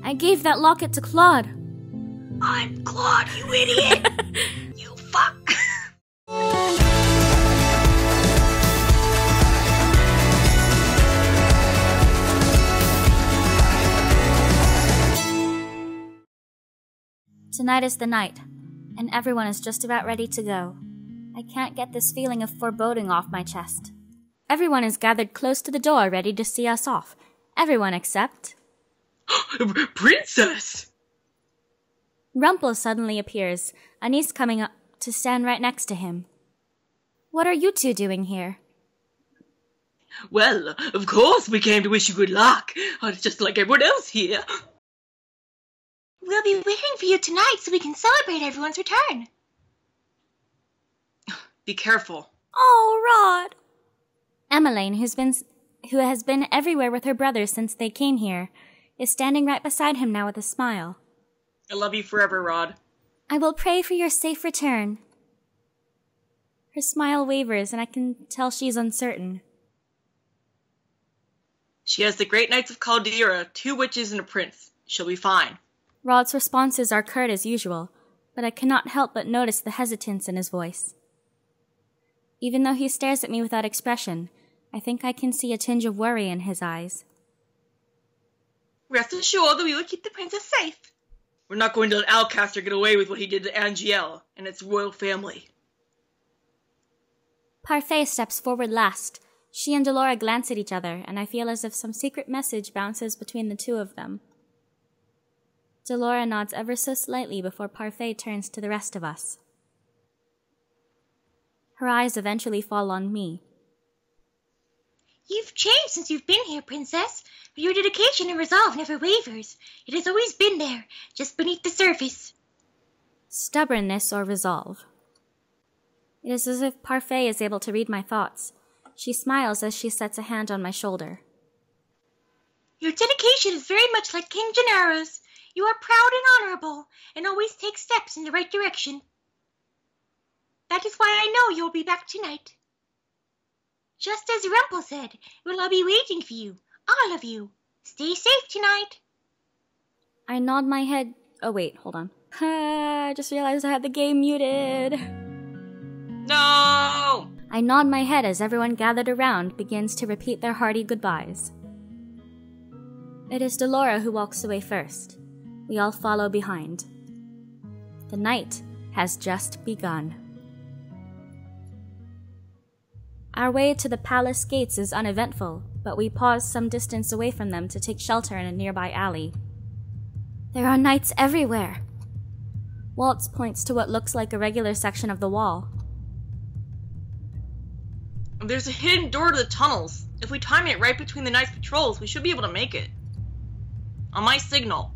I gave that locket to Claude. I'm Claude, you idiot! You fuck! Tonight is the night, and everyone is just about ready to go. I can't get this feeling of foreboding off my chest. Everyone is gathered close to the door, ready to see us off. Everyone except... Princess! Rumpel suddenly appears, a niece coming up to stand right next to him. What are you two doing here? Well, of course we came to wish you good luck. Just like everyone else here. We'll be waiting for you tonight so we can celebrate everyone's return. Be careful. Oh, Rod! Emmeline, who has been everywhere with her brothers since they came here, is standing right beside him now with a smile. I love you forever, Rod. I will pray for your safe return. Her smile wavers, and I can tell she's uncertain. She has the great knights of Caldera, 2 witches and a prince. She'll be fine. Rod's responses are curt as usual, but I cannot help but notice the hesitance in his voice. Even though he stares at me without expression, I think I can see a tinge of worry in his eyes. Rest assured that we will keep the princess safe. We're not going to let Alcaster get away with what he did to Angiel and its royal family. Parfait steps forward last. She and Delora glance at each other, and I feel as if some secret message bounces between the two of them. Delora nods ever so slightly before Parfait turns to the rest of us. Her eyes eventually fall on me. You've changed since you've been here, Princess, but your dedication and resolve never wavers. It has always been there, just beneath the surface. Stubbornness or resolve. It is as if Parfait is able to read my thoughts. She smiles as she sets a hand on my shoulder. Your dedication is very much like King Gennaro's. You are proud and honorable, and always take steps in the right direction. That is why I know you'll be back tonight. Just as Rumpel said, we'll all be waiting for you, all of you. Stay safe tonight. I nod my head. Oh wait, hold on. I just realized I had the game muted. No! I nod my head as everyone gathered around begins to repeat their hearty goodbyes. It is Delora who walks away first. We all follow behind. The night has just begun. Our way to the palace gates is uneventful, but we pause some distance away from them to take shelter in a nearby alley. There are knights everywhere. Waltz points to what looks like a regular section of the wall. There's a hidden door to the tunnels. If we time it right between the knights' patrols, we should be able to make it. On my signal.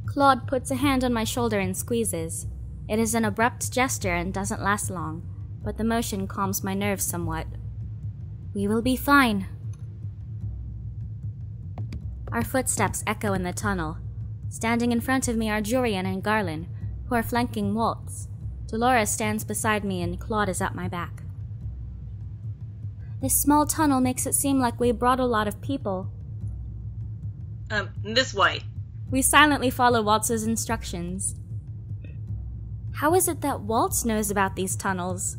Claude puts a hand on my shoulder and squeezes. It is an abrupt gesture and doesn't last long, but the motion calms my nerves somewhat. We will be fine. Our footsteps echo in the tunnel. Standing in front of me are Jurian and Garland, who are flanking Waltz. Dolores stands beside me and Claude is at my back. This small tunnel makes it seem like we brought a lot of people. This way. We silently follow Waltz's instructions. How is it that Waltz knows about these tunnels?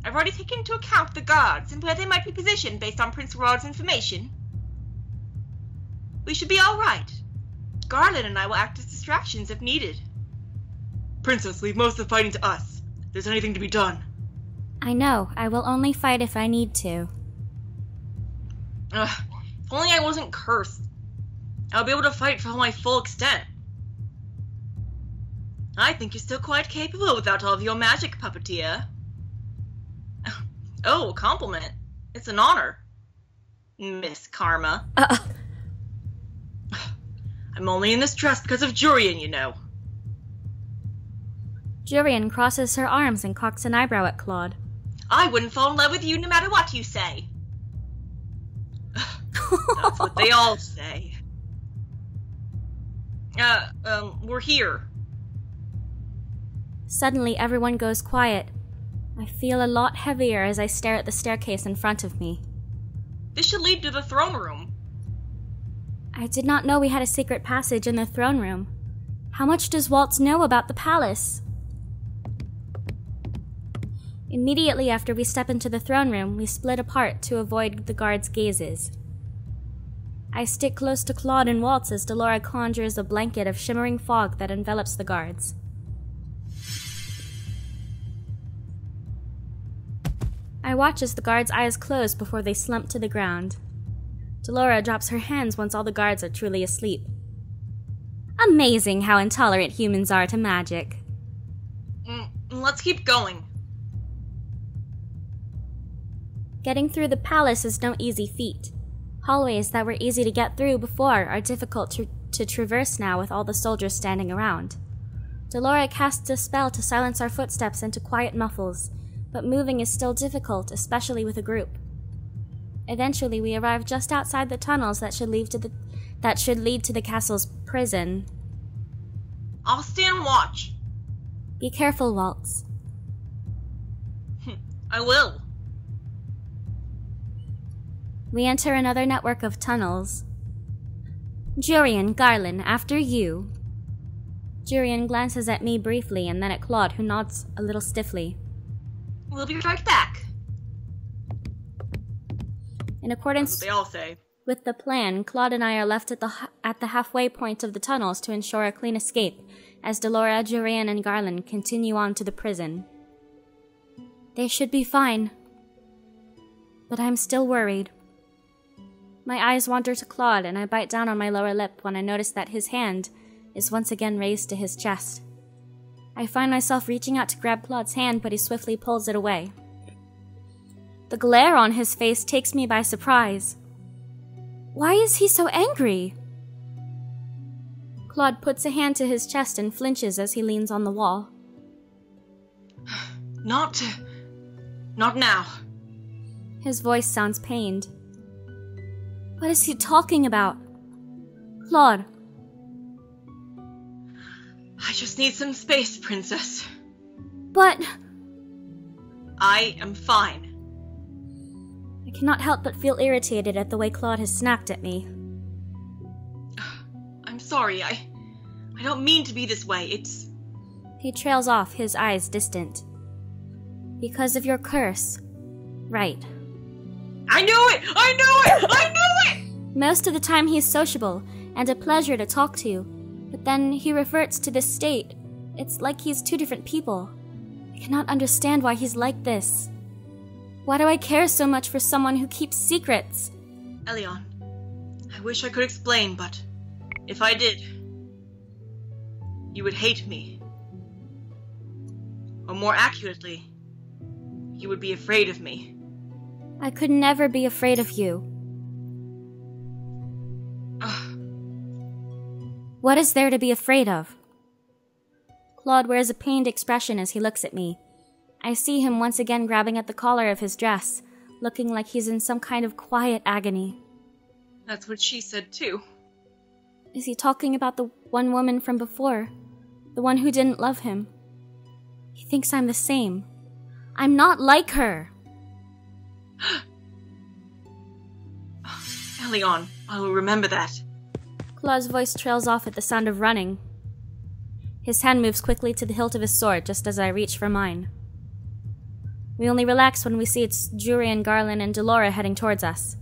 I've already taken into account the guards and where they might be positioned based on Prince Rod's information. We should be all right. Garland and I will act as distractions if needed. Princess, leave most of the fighting to us. If there's anything to be done. I know. I will only fight if I need to. If only I wasn't cursed. I'll be able to fight from my full extent. I think you're still quite capable without all of your magic, puppeteer. Oh, a compliment. It's an honor, Miss Karma. I'm only in this dress because of Jurian, you know. Jurian crosses her arms and cocks an eyebrow at Claude. I wouldn't fall in love with you no matter what you say. That's what they all say. We're here. Suddenly, everyone goes quiet. I feel a lot heavier as I stare at the staircase in front of me. This should lead to the throne room. I did not know we had a secret passage in the throne room. How much does Waltz know about the palace? Immediately after we step into the throne room, we split apart to avoid the guards' gazes. I stick close to Claude and Waltz as Delora conjures a blanket of shimmering fog that envelops the guards. I watch as the guards' eyes close before they slump to the ground. Delora drops her hands once all the guards are truly asleep. Amazing how intolerant humans are to magic. Let's keep going. Getting through the palace is no easy feat. Hallways that were easy to get through before are difficult to traverse now with all the soldiers standing around. Delora casts a spell to silence our footsteps into quiet muffles, but moving is still difficult, especially with a group. Eventually, we arrive just outside the tunnels that should lead to the castle's prison. I'll stand watch. Be careful, Waltz. I will. We enter another network of tunnels. Jurian, Garland, after you. Jurian glances at me briefly and then at Claude, who nods a little stiffly. We'll be right back. In accordance That's what they all say. with the plan, Claude and I are left at the halfway point of the tunnels to ensure a clean escape, as Delora, Jurian, and Garland continue on to the prison. They should be fine, but I'm still worried. My eyes wander to Claude, and I bite down on my lower lip when I notice that his hand is once again raised to his chest. I find myself reaching out to grab Claude's hand, but he swiftly pulls it away. The glare on his face takes me by surprise. Why is he so angry? Claude puts a hand to his chest and flinches as he leans on the wall. Not now. His voice sounds pained. What is he talking about? Claude. I just need some space, Princess. But... I am fine. I cannot help but feel irritated at the way Claude has snapped at me. I'm sorry, I don't mean to be this way, He trails off, his eyes distant. Because of your curse. Right. I knew it! I knew it! I knew it! Most of the time he's sociable, and a pleasure to talk to, but then he reverts to this state. It's like he's two different people. I cannot understand why he's like this. Why do I care so much for someone who keeps secrets? Elion, I wish I could explain, but if I did, you would hate me. Or more accurately, you would be afraid of me. I could never be afraid of you. What is there to be afraid of? Claude wears a pained expression as he looks at me. I see him once again grabbing at the collar of his dress, looking like he's in some kind of quiet agony. That's what she said too. Is he talking about the one woman from before? The one who didn't love him? He thinks I'm the same. I'm not like her! Elion, I will remember that. Claude's voice trails off at the sound of running. His hand moves quickly to the hilt of his sword just as I reach for mine. We only relax when we see it's Jurian, Garland, and Delora heading towards us.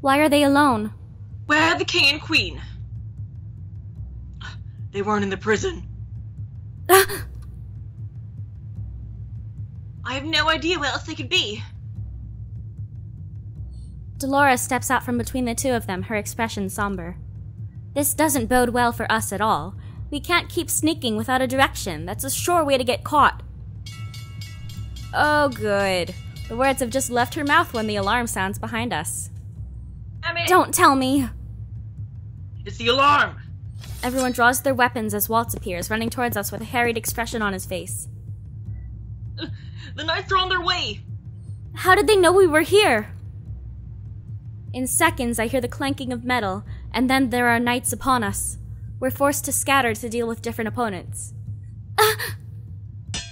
Why are they alone? Where are the king and queen? They weren't in the prison. I have no idea where else they could be. Delora steps out from between the two of them, her expression somber. This doesn't bode well for us at all. We can't keep sneaking without a direction. That's a sure way to get caught. Oh, good. The words have just left her mouth when the alarm sounds behind us. Don't tell me! It's the alarm! Everyone draws their weapons as Waltz appears, running towards us with a harried expression on his face. The knights are on their way! How did they know we were here? In seconds, I hear the clanking of metal, and then there are knights upon us. We're forced to scatter to deal with different opponents.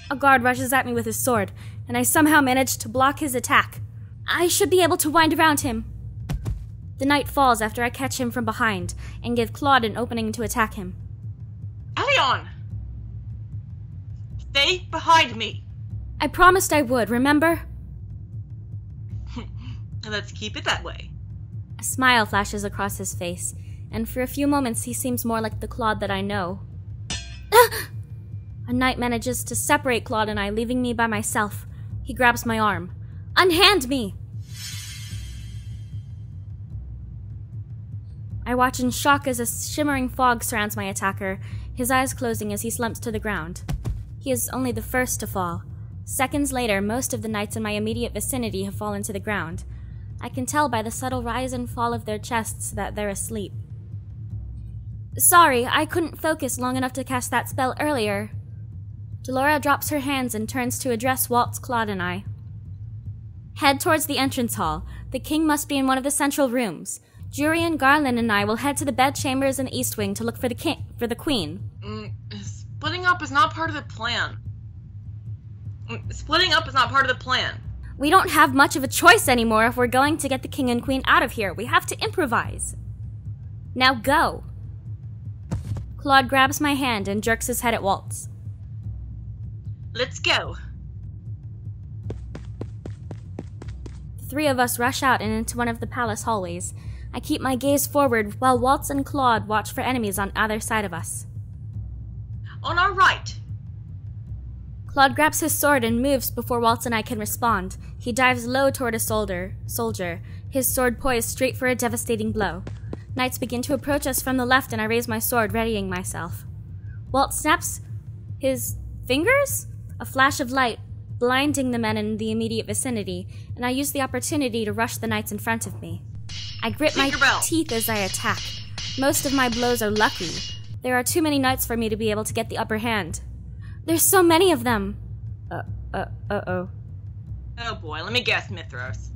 A guard rushes at me with his sword, and I somehow manage to block his attack. I should be able to wind around him. The knight falls after I catch him from behind and give Claude an opening to attack him. Elion! Stay behind me! I promised I would, remember? Let's keep it that way. A smile flashes across his face, and for a few moments he seems more like the Claude that I know. A knight manages to separate Claude and I, leaving me by myself. He grabs my arm. Unhand me! I watch in shock as a shimmering fog surrounds my attacker, his eyes closing as he slumps to the ground. He is only the first to fall. Seconds later, most of the knights in my immediate vicinity have fallen to the ground. I can tell by the subtle rise and fall of their chests that they're asleep. Sorry, I couldn't focus long enough to cast that spell earlier. Delora drops her hands and turns to address Waltz, Claude, and I. Head towards the entrance hall. The king must be in one of the central rooms. Jurian, Garland, and I will head to the bedchambers in the East Wing to look for the queen. Splitting up is not part of the plan. Splitting up is not part of the plan. We don't have much of a choice anymore if we're going to get the king and queen out of here. We have to improvise. Now go. Claude grabs my hand and jerks his head at Waltz. Let's go. The three of us rush out and into one of the palace hallways. I keep my gaze forward while Waltz and Claude watch for enemies on either side of us. On our right. Claude grabs his sword and moves before Waltz and I can respond. He dives low toward a soldier, his sword poised straight for a devastating blow. Knights begin to approach us from the left and I raise my sword, readying myself. Waltz snaps his fingers? A flash of light, blinding the men in the immediate vicinity, and I use the opportunity to rush the knights in front of me. I grit my teeth as I attack. Most of my blows are lucky. There are too many knights for me to be able to get the upper hand. There's so many of them. Uh-oh. Oh boy, let me guess, Mithros.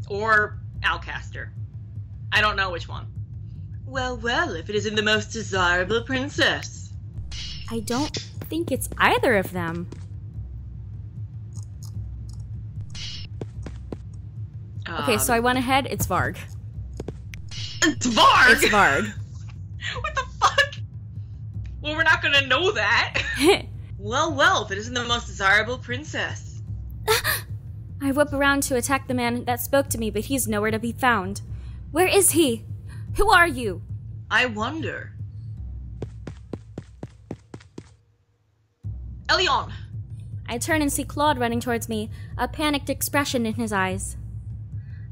Or Alcaster. I don't know which one. Well, if it isn't the most desirable princess. I don't think it's either of them. Okay, so I went ahead. It's Varg. It's Varg? It's Varg. What the fuck? Well, we're not gonna know that. Well, if it isn't the most desirable princess. I whip around to attack the man that spoke to me, but he's nowhere to be found. Where is he? Who are you? I wonder. Elion! I turn and see Claude running towards me, a panicked expression in his eyes.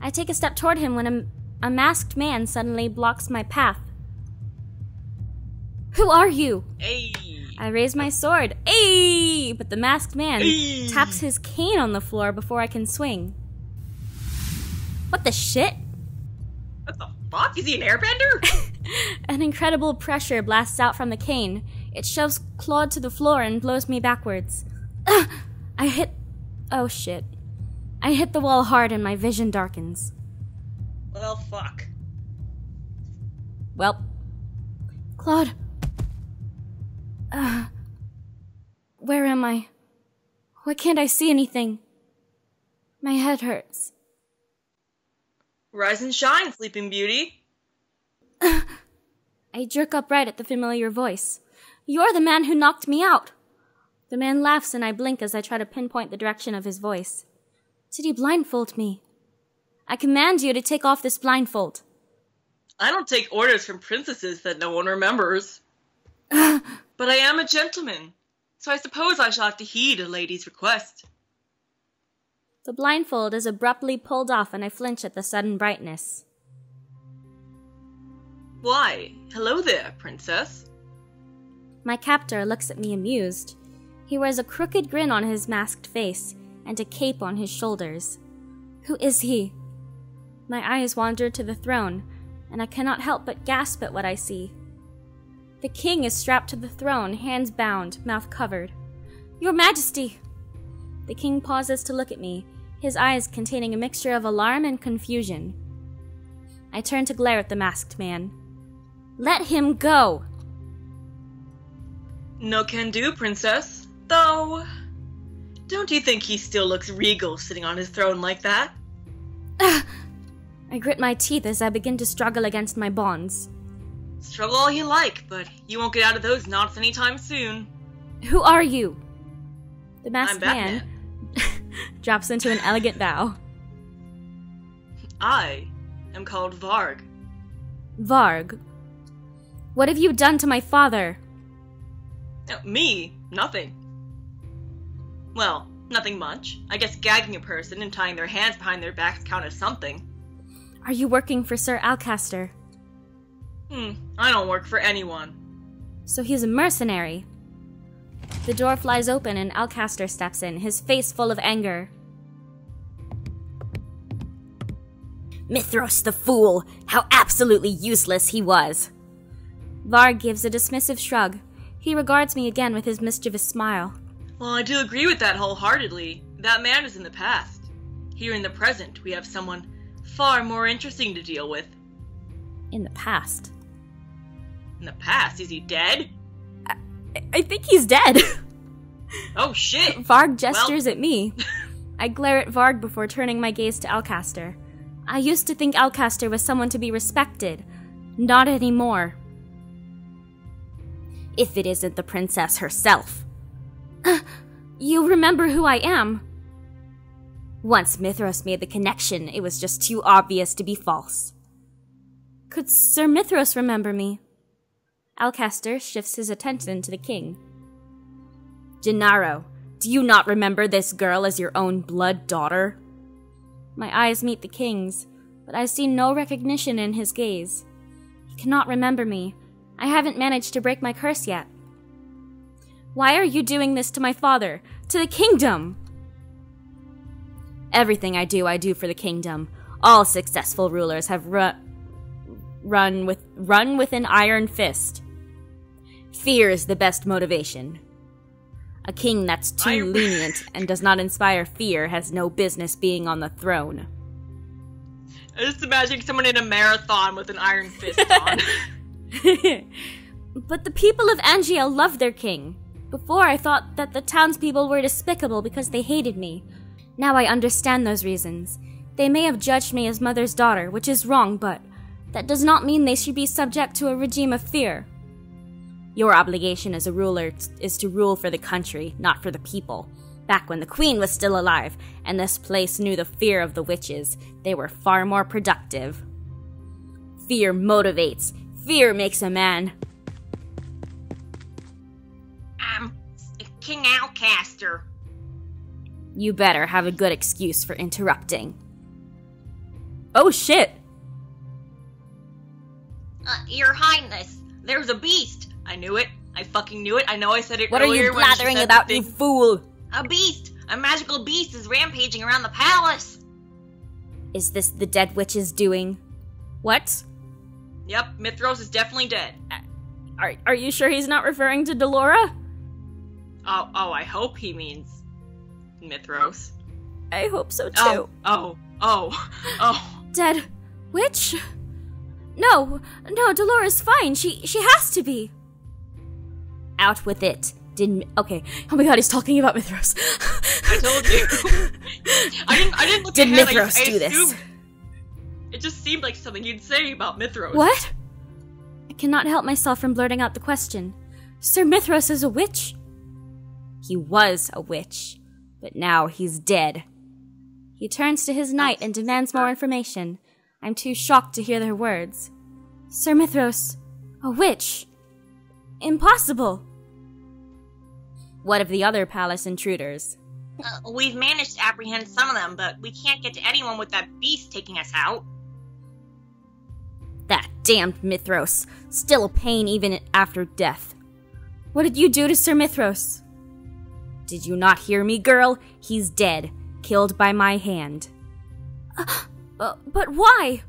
I take a step toward him when a masked man suddenly blocks my path. Who are you? Hey! I raise my sword. Hey! But the masked man taps his cane on the floor before I can swing. What the shit? What the fuck? Is he an airbender? An incredible pressure blasts out from the cane. It shoves Claude to the floor and blows me backwards. Oh shit. I hit the wall hard and my vision darkens. Well, fuck. Well, Claude. Where am I? Why can't I see anything? My head hurts. Rise and shine, Sleeping Beauty. I jerk upright at the familiar voice. You're the man who knocked me out. The man laughs and I blink as I try to pinpoint the direction of his voice. Did he blindfold me? I command you to take off this blindfold. I don't take orders from princesses that no one remembers. But I am a gentleman, so I suppose I shall have to heed a lady's request. The blindfold is abruptly pulled off and I flinch at the sudden brightness. Why, hello there, princess. My captor looks at me amused. He wears a crooked grin on his masked face and a cape on his shoulders. Who is he? My eyes wander to the throne, and I cannot help but gasp at what I see. The king is strapped to the throne, hands bound, mouth covered. Your Majesty! The king pauses to look at me, his eyes containing a mixture of alarm and confusion. I turn to glare at the masked man. Let him go! No can do, princess. Though, don't you think he still looks regal sitting on his throne like that? I grit my teeth as I begin to struggle against my bonds. Struggle all you like, but you won't get out of those knots anytime soon. Who are you? The masked I'm man Batman. drops into an elegant bow. I am called Varg. Varg, what have you done to my father? Me? Nothing. Well, nothing much. I guess gagging a person and tying their hands behind their backs count as something. Are you working for Sir Alcaster? I don't work for anyone. So he's a mercenary. The door flies open and Alcaster steps in, his face full of anger. Mithros the fool! How absolutely useless he was! Varg gives a dismissive shrug. He regards me again with his mischievous smile. Well, I do agree with that wholeheartedly. That man is in the past. Here in the present, we have someone far more interesting to deal with. In the past? In the past? Is he dead? I think he's dead. Oh shit! Varg gestures at me. I glare at Varg before turning my gaze to Alcaster. I used to think Alcaster was someone to be respected. Not anymore. If it isn't the princess herself. You remember who I am? Once Mithros made the connection, it was just too obvious to be false. Could Sir Mithros remember me? Alcaster shifts his attention to the king. Gennaro, do you not remember this girl as your own blood daughter? My eyes meet the king's, but I see no recognition in his gaze. He cannot remember me. I haven't managed to break my curse yet. Why are you doing this to my father? To the kingdom? Everything I do for the kingdom. All successful rulers have run with an iron fist. Fear is the best motivation. A king that's too lenient and does not inspire fear has no business being on the throne. I just imagining someone in a marathon with an iron fist on. But the people of Angiel love their king. Before I thought that the townspeople were despicable because they hated me. Now I understand those reasons. They may have judged me as mother's daughter, which is wrong, but that does not mean they should be subject to a regime of fear. Your obligation as a ruler is to rule for the country, not for the people. Back when the queen was still alive, and this place knew the fear of the witches, they were far more productive. Fear motivates. Fear makes a man. King Alcaster. You better have a good excuse for interrupting. Oh shit! Your Highness, There's a beast! I knew it. I fucking knew it. I know I said it What are earlier you when she blathering said about, the you thing. fool? a beast! A magical beast is rampaging around the palace! Is this the dead witch's doing? What? Yep, Mithros is definitely dead. Are you sure he's not referring to Delora? Oh, I hope he means Mithros. I hope so too. Oh. Dead witch? No, Delora's fine. She has to be. Out with it. Okay. Oh my god, he's talking about Mithros. I told you. I didn't look Did ahead. Mithros I do this? assumed. It just seemed like something you'd say about Mithros. What? I cannot help myself from blurting out the question. Sir Mithros is a witch? He was a witch, but now he's dead. He turns to his knight and demands more information. I'm too shocked to hear their words. Sir Mithros, a witch? Impossible! What of the other palace intruders? We've managed to apprehend some of them, but we can't get to anyone with that beast taking us out. That damned Mithros, still a pain even after death. What did you do to Sir Mithros? Did you not hear me, girl? He's dead, killed by my hand. But why?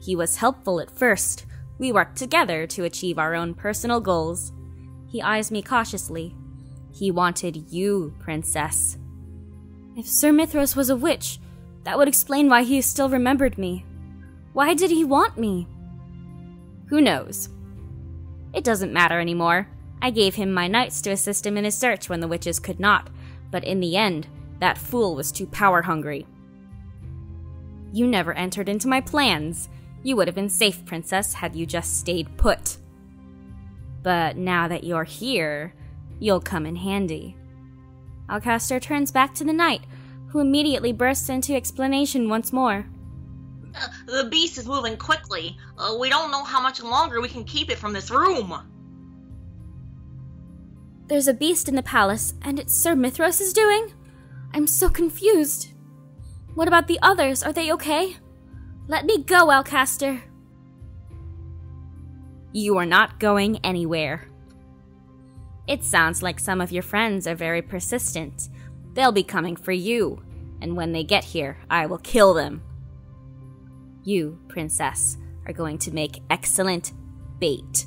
He was helpful at first. We worked together to achieve our own personal goals. He eyes me cautiously. He wanted you, princess. If Sir Mithros was a witch, that would explain why he still remembered me. Why did he want me? Who knows? It doesn't matter anymore. I gave him my knights to assist him in his search when the witches could not, but in the end, that fool was too power-hungry. You never entered into my plans. You would have been safe, Princess, had you just stayed put. But now that you're here, you'll come in handy. Alcaster turns back to the knight, who immediately bursts into explanation once more. The beast is moving quickly. We don't know how much longer we can keep it from this room. There's a beast in the palace, and it's Sir Mithros' doing? I'm so confused. What about the others? Are they okay? Let me go, Alcaster. You are not going anywhere. It sounds like some of your friends are very persistent. They'll be coming for you, and when they get here, I will kill them. You, Princess, are going to make excellent bait.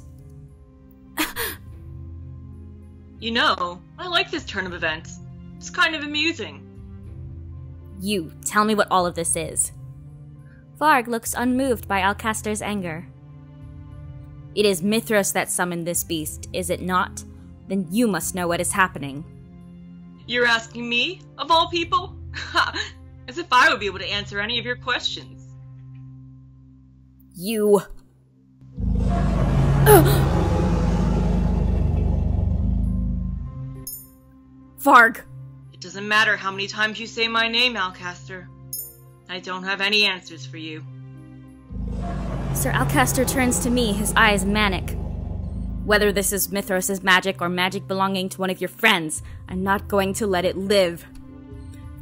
You know, I like this turn of events. It's kind of amusing. You, tell me what all of this is. Varg looks unmoved by Alcaster's anger. It is Mithros that summoned this beast, is it not? Then you must know what is happening. You're asking me, of all people? As if I would be able to answer any of your questions. You... Varg! It doesn't matter how many times you say my name, Alcaster. I don't have any answers for you. Sir Alcaster turns to me, his eyes manic. Whether this is Mithros' magic or magic belonging to one of your friends, I'm not going to let it live.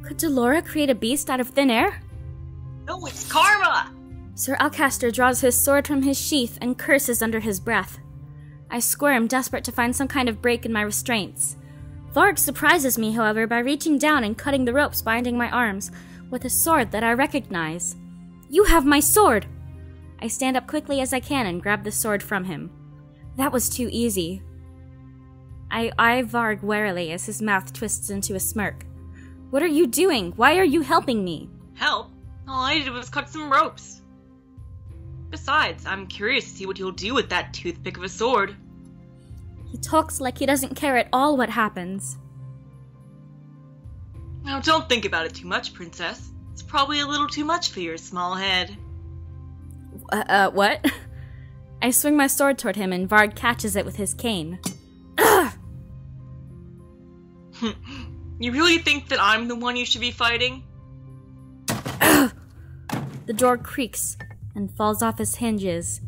Could Delora create a beast out of thin air? No, it's Karma! Sir Alcaster draws his sword from his sheath and curses under his breath. I squirm, desperate to find some kind of break in my restraints. Varg surprises me, however, by reaching down and cutting the ropes binding my arms with a sword that I recognize. You have my sword! I stand up quickly as I can and grab the sword from him. That was too easy. I eye Varg warily as his mouth twists into a smirk. What are you doing? Why are you helping me? Help? All I did was cut some ropes. Besides, I'm curious to see what you'll do with that toothpick of a sword. He talks like he doesn't care at all what happens. Now, don't think about it too much, Princess. It's probably a little too much for your small head. What? I swing my sword toward him and Varg catches it with his cane. You really think that I'm the one you should be fighting? The door creaks and falls off its hinges.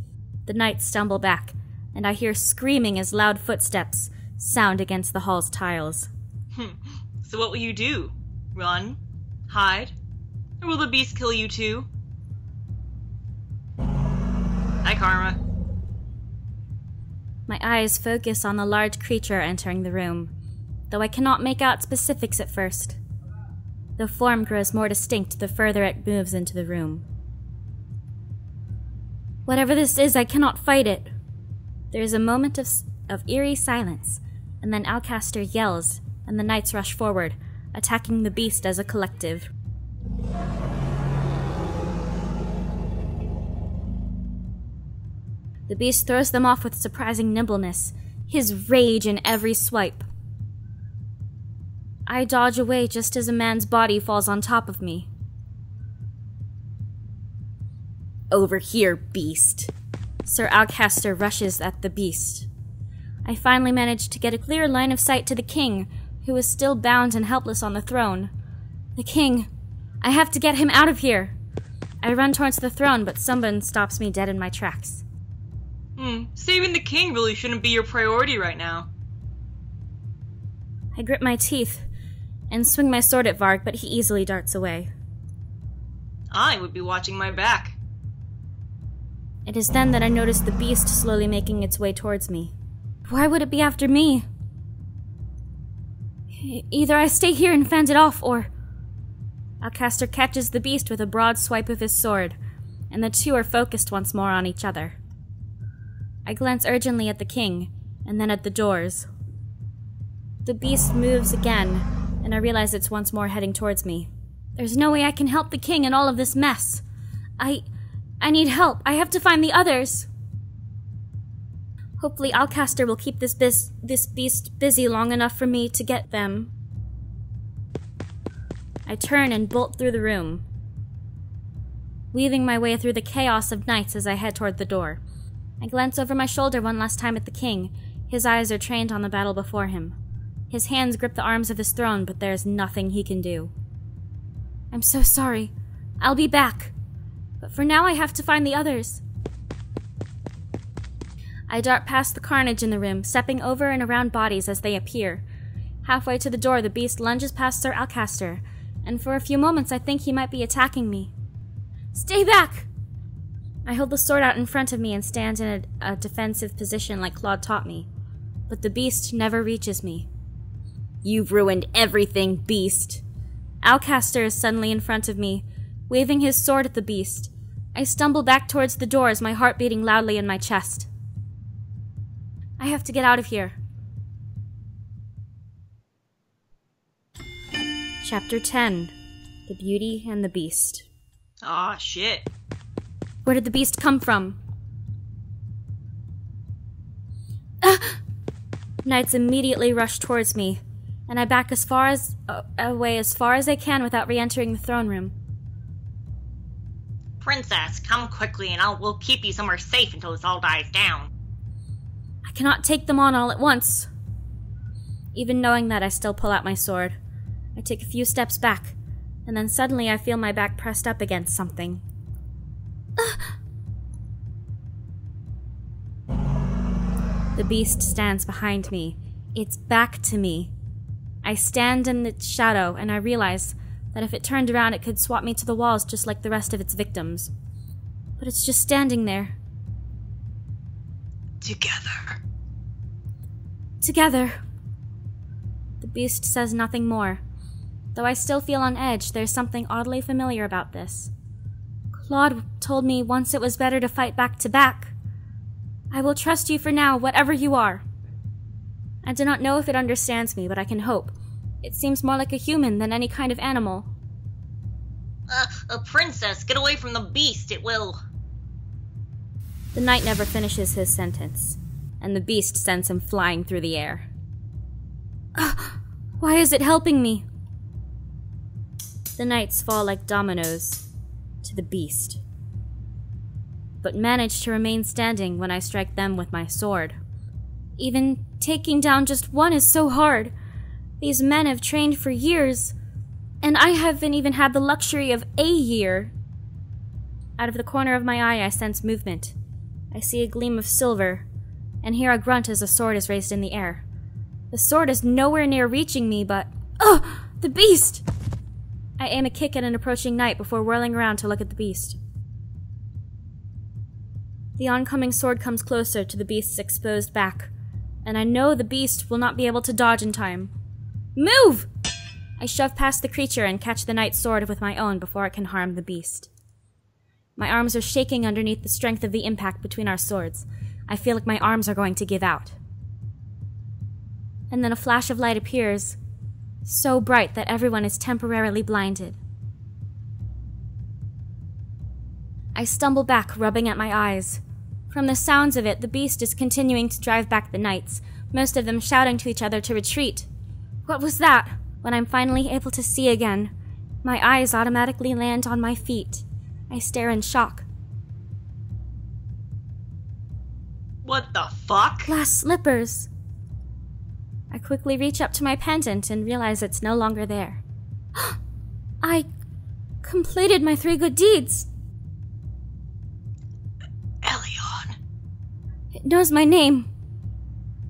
The knights stumble back, and I hear screaming as loud footsteps sound against the hall's tiles. So what will you do? Run? Hide? Or will the beast kill you too? Hi, Karma. My eyes focus on the large creature entering the room, though I cannot make out specifics at first. The form grows more distinct the further it moves into the room. Whatever this is, I cannot fight it. There is a moment of eerie silence, and then Alcaster yells, and the knights rush forward, attacking the beast as a collective. The beast throws them off with surprising nimbleness, his rage in every swipe. I dodge away just as a man's body falls on top of me. Over here, beast. Sir Alcaster rushes at the beast. I finally manage to get a clear line of sight to the king, who is still bound and helpless on the throne. The king! I have to get him out of here! I run towards the throne, but someone stops me dead in my tracks. Saving the king really shouldn't be your priority right now. I grip my teeth and swing my sword at Varg, but he easily darts away. I would be watching my back. It is then that I notice the beast slowly making its way towards me. Why would it be after me? Either I stay here and fend it off, or... Alcaster catches the beast with a broad swipe of his sword, and the two are focused once more on each other. I glance urgently at the king, and then at the doors. The beast moves again, and I realize it's once more heading towards me. There's no way I can help the king in all of this mess. I need help. I have to find the others. Hopefully Alcaster will keep this beast busy long enough for me to get them. I turn and bolt through the room. weaving my way through the chaos of knights as I head toward the door. I glance over my shoulder one last time at the king. His eyes are trained on the battle before him. His hands grip the arms of his throne, but there's nothing he can do. I'm so sorry. I'll be back. But for now I have to find the others. I dart past the carnage in the room, stepping over and around bodies as they appear. Halfway to the door, the beast lunges past Sir Alcaster, and for a few moments I think he might be attacking me. Stay back! I hold the sword out in front of me and stand in a defensive position like Claude taught me. But the beast never reaches me. You've ruined everything, beast. Alcaster is suddenly in front of me, waving his sword at the beast. I stumble back towards the door as my heart beating loudly in my chest. I have to get out of here. Chapter 10. The Beauty and the Beast. Aw, shit. Where did the beast come from? Knights immediately rush towards me, and I back away as far as I can without re-entering the throne room. Princess, come quickly and we'll keep you somewhere safe until this all dies down. I cannot take them on all at once. Even knowing that, I still pull out my sword. I take a few steps back, and then suddenly I feel my back pressed up against something. The beast stands behind me. Its back to me. I stand in its shadow, and I realize that if it turned around it could swat me to the walls just like the rest of its victims. But it's just standing there. Together. Together. The beast says nothing more. Though I still feel on edge, there's something oddly familiar about this. Claude told me once it was better to fight back to back. I will trust you for now, whatever you are. I do not know if it understands me, but I can hope. It seems more like a human than any kind of animal. Princess, get away from the beast, it will... The knight never finishes his sentence, and the beast sends him flying through the air. Why is it helping me? The knights fall like dominoes to the beast, but manage to remain standing when I strike them with my sword. Even taking down just one is so hard. These men have trained for years, and I haven't even had the luxury of a year. Out of the corner of my eye, I sense movement. I see a gleam of silver, and hear a grunt as a sword is raised in the air. The sword is nowhere near reaching me, but... the beast! I aim a kick at an approaching knight before whirling around to look at the beast. The oncoming sword comes closer to the beast's exposed back, and I know the beast will not be able to dodge in time. Move! I shove past the creature and catch the knight's sword with my own before it can harm the beast. My arms are shaking underneath the strength of the impact between our swords. I feel like my arms are going to give out. And then a flash of light appears, so bright that everyone is temporarily blinded. I stumble back, rubbing at my eyes. From the sounds of it, the beast is continuing to drive back the knights, most of them shouting to each other to retreat. What was that? When I'm finally able to see again, my eyes automatically land on my feet. I stare in shock. What the fuck? Glass slippers! I quickly reach up to my pendant and realize it's no longer there. I completed my 3 good deeds! Elion. It knows my name.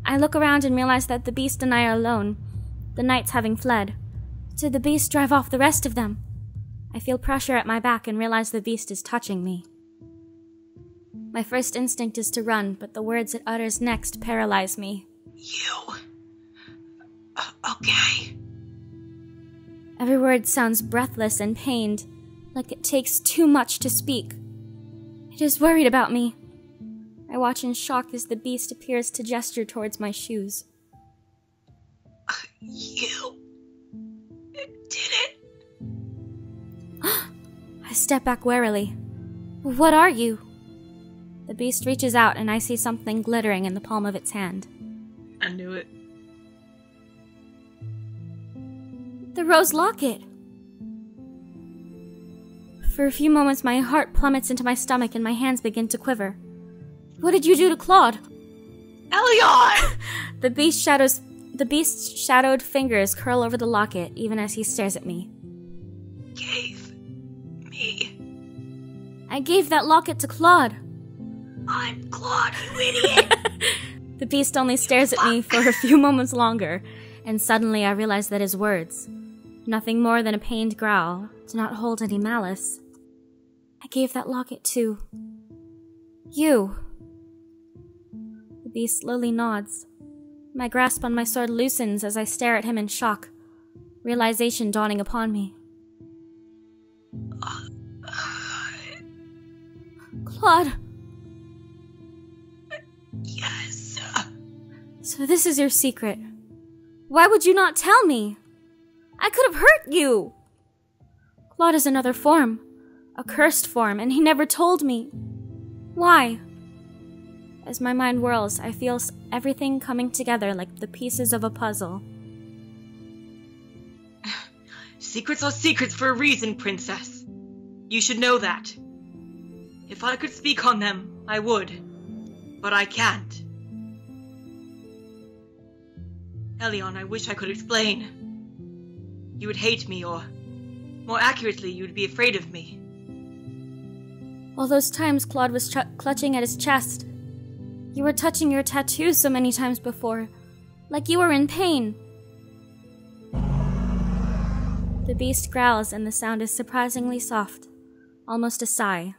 I look around and realize that the beast and I are alone, the knights having fled. Did the beast drive off the rest of them? I feel pressure at my back and realize the beast is touching me. My first instinct is to run, but the words it utters next paralyze me. You... okay. Every word sounds breathless and pained, like it takes too much to speak. It is worried about me. I watch in shock as the beast appears to gesture towards my shoes. You... did it. I step back warily. What are you? The beast reaches out and I see something glittering in the palm of its hand. I knew it. The rose locket! For a few moments, my heart plummets into my stomach and my hands begin to quiver. What did you do to Claude? Elion! The beast's shadowed fingers curl over the locket, even as he stares at me. Gave me. I gave that locket to Claude. I'm Claude, you idiot! The beast only stares at me for a few moments longer, and suddenly I realize that his words, nothing more than a pained growl, do not hold any malice. I gave that locket to you. The beast slowly nods. My grasp on my sword loosens as I stare at him in shock, realization dawning upon me. Claude! Yes. So this is your secret. Why would you not tell me? I could have hurt you! Claude is another form, a cursed form, and he never told me. Why? As my mind whirls, I feel everything coming together like the pieces of a puzzle. Secrets are secrets for a reason, Princess. You should know that. If I could speak on them, I would. But I can't. Elion, I wish I could explain. You would hate me, or more accurately, you would be afraid of me. All those times Claude was clutching at his chest. You were touching your tattoo so many times before, like you were in pain. The beast growls and the sound is surprisingly soft, almost a sigh.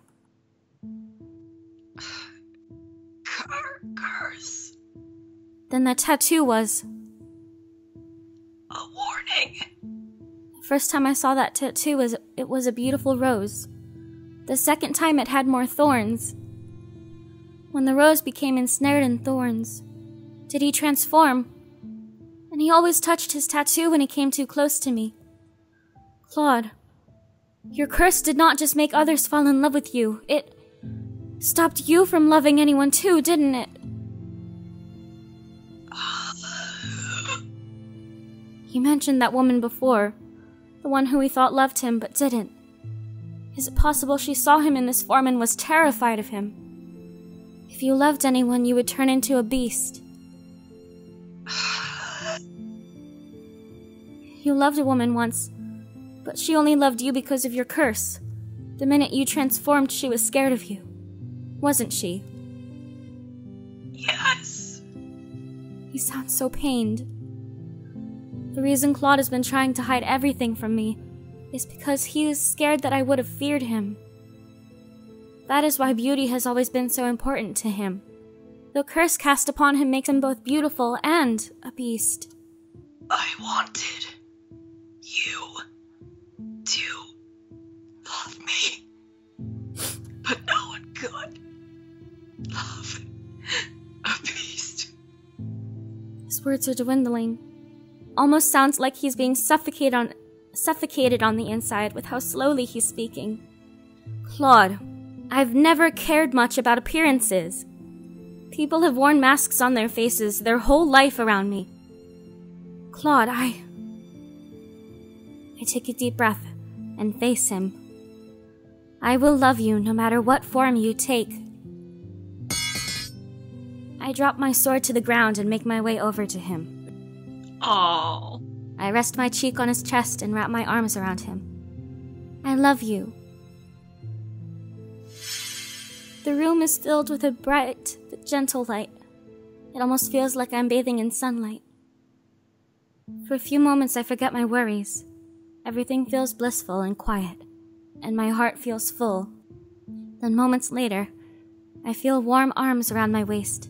Curse. Then that tattoo was... a warning. The first time I saw that tattoo, it was a beautiful rose. The second time it had more thorns. When the rose became ensnared in thorns, did he transform? And he always touched his tattoo when he came too close to me. Claude, your curse did not just make others fall in love with you. It stopped you from loving anyone too, didn't it? He mentioned that woman before, the one who he thought loved him but didn't. Is it possible she saw him in this form and was terrified of him? If you loved anyone, you would turn into a beast. You loved a woman once, but she only loved you because of your curse. The minute you transformed, she was scared of you. Wasn't she? Yes. He sounds so pained. The reason Claude has been trying to hide everything from me is because he is scared that I would have feared him. That is why beauty has always been so important to him. The curse cast upon him makes him both beautiful and a beast. I wanted you to love me, but no one could love a beast. His words are dwindling. Almost sounds like he's being suffocated on the inside with how slowly he's speaking. Claude, I've never cared much about appearances. People have worn masks on their faces their whole life around me. Claude, I take a deep breath and face him. I will love you no matter what form you take. I drop my sword to the ground and make my way over to him. Oh. I rest my cheek on his chest and wrap my arms around him. I love you. The room is filled with a bright but gentle light. It almost feels like I'm bathing in sunlight. For a few moments I forget my worries. Everything feels blissful and quiet, and my heart feels full. Then moments later, I feel warm arms around my waist.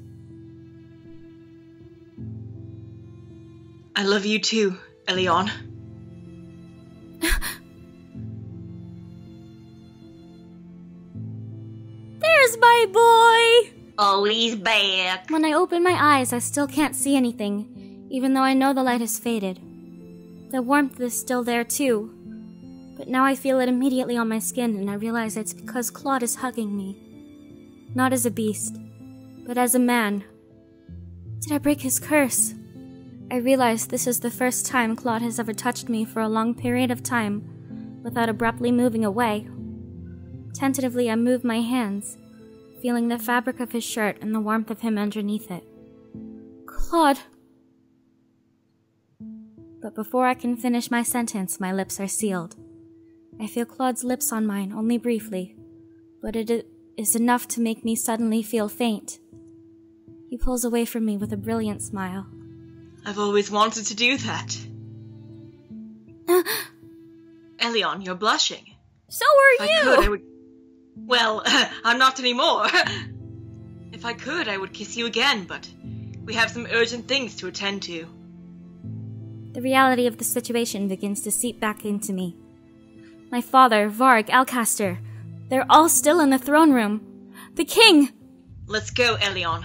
I love you too, Elion. There's my boy! Oh, he's back. When I open my eyes, I still can't see anything, even though I know the light has faded. The warmth is still there too, but now I feel it immediately on my skin and I realize it's because Claude is hugging me. Not as a beast, but as a man. Did I break his curse? I realize this is the first time Claude has ever touched me for a long period of time without abruptly moving away. Tentatively, I move my hands, feeling the fabric of his shirt and the warmth of him underneath it. Claude. But before I can finish my sentence, my lips are sealed. I feel Claude's lips on mine, only briefly, but it is enough to make me suddenly feel faint. He pulls away from me with a brilliant smile. I've always wanted to do that. Elion, you're blushing. So are you! If I could, I would... Well, I'm not anymore. If I could, I would kiss you again, but we have some urgent things to attend to. The reality of the situation begins to seep back into me. My father, Varg, Alcaster, they're all still in the throne room. The king! Let's go, Elion.